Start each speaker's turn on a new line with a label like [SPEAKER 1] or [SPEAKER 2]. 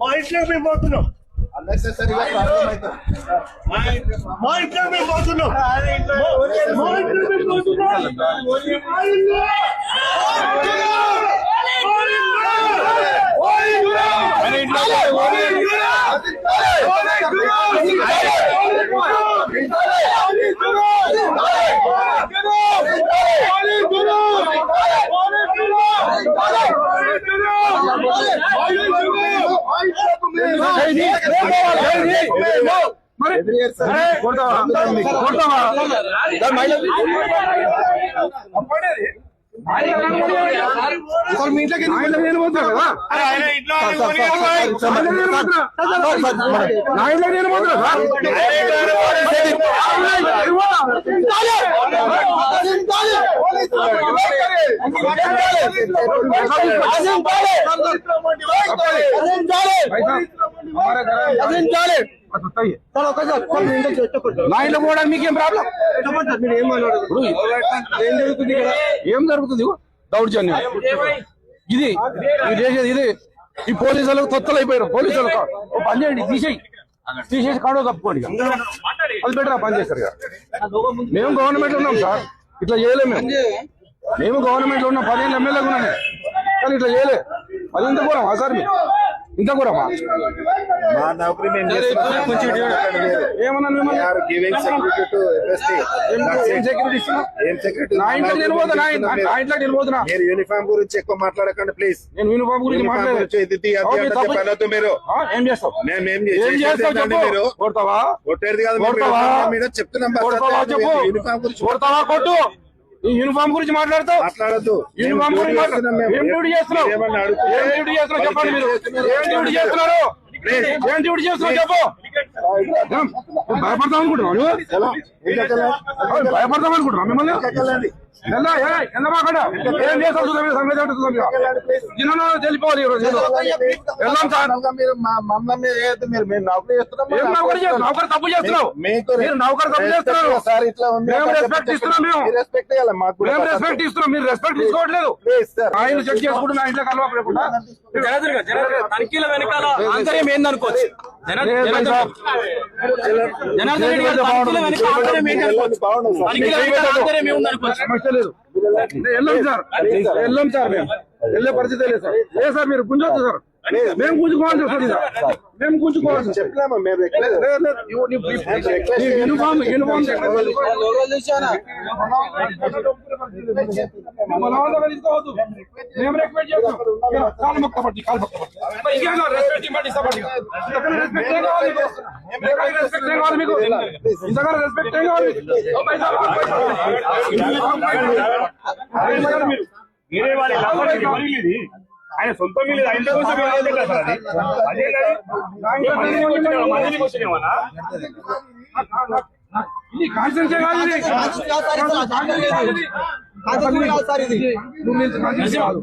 [SPEAKER 1] మా ఇంట్లోకి మేము పోతున్నాం. మా ఇంట్లో మేము పోతున్నాం. మీ ఇంట్లోకి
[SPEAKER 2] లైన్లో పోవడానికి మీకేం ప్రాబ్లం? ఏం జరుగుతుంది? దౌర్జన్యం ఇది చేసేది ఇది. ఈ పోలీసులకు తొత్తలు అయిపోయారు. పోలీసులకు పని చేయండి, తీసేసి కాడో కప్పుకోండి. అది బెటర్ పని చేస్తారు. మేము గవర్నమెంట్ ఉన్నాం సార్, ఇట్లా చేయలేము. మేము గవర్నమెంట్ లో ఉన్నాం, 15 ఎమ్మెల్యేలు ఉన్నాం కానీ ఇట్లా చేయలే. అది ఇంత కూడా సార్, ఇంత కూడా
[SPEAKER 1] మా నౌకరీ మేము
[SPEAKER 2] ఏమన్నా
[SPEAKER 1] మీరు యూనిఫామ్ గురించి ఎక్కువ మాట్లాడకండి ప్లీజ్.
[SPEAKER 2] నేను యూనిఫామ్ గురించి
[SPEAKER 1] మాట్లాడదు. మీరు
[SPEAKER 2] ఏం చేస్తావు?
[SPEAKER 1] మీరు
[SPEAKER 2] కొట్టేది కాదు,
[SPEAKER 1] మీద చెప్తున్నాం. యూనిఫామ్ గురించి
[SPEAKER 2] కొట్టు. ఈ యూనిఫామ్ గురించి మాట్లాడద్దు. యూనిఫామ్ గురించి ఏం డ్యూటీ చేస్తున్నావు? చెప్పండి. మీరు ఏం డ్యూటీ చేస్తున్నారు? చెప్పు. భయపడతాం అనుకుంటున్నావు? భయపడతాం అనుకుంటున్నావు? మిమ్మల్ని ఏం చేస్తావు? తెలిపోవాలి. వెళ్దాం సార్. నౌకరు తప్పు చేస్తున్నావు. మీరు నౌకరు తప్పు చేస్తున్నారు. మేము రెస్పెక్ట్ ఇస్తున్నాం. మేము రెస్పెక్ట్ ఇస్తున్నాం. మీరు రెస్పెక్ట్ తీసుకోవట్లేదు. ఆయన చెక్ చేసుకుంటూ నా ఇంట్లో కలవకుండా
[SPEAKER 3] తనిఖీల వెనకాల ఆంతర్యం ఏందనుకోవచ్చు.
[SPEAKER 2] సమస్య లేదు. వెళ్ళాం సార్, మేము వెళ్ళే పరిస్థితి లేదు సార్. లేదు సార్, మీరు గుంజొద్దు సార్. మేము గుంజుకోవాల్సి వస్తుంది సార్. మేము గుంజుకోవాల్సి
[SPEAKER 1] చెప్తున్నాము.
[SPEAKER 2] యూనిఫామ్ మేము రిక్వెస్ట్ చేస్తాం. కాలు మొక్క పట్టి మీకు ఇంతగా రెస్పెక్ట్ ఏం కావాలి?
[SPEAKER 1] మీరే వాళ్ళ ఆయన సొంతం మీద ఆయన
[SPEAKER 3] కాదు.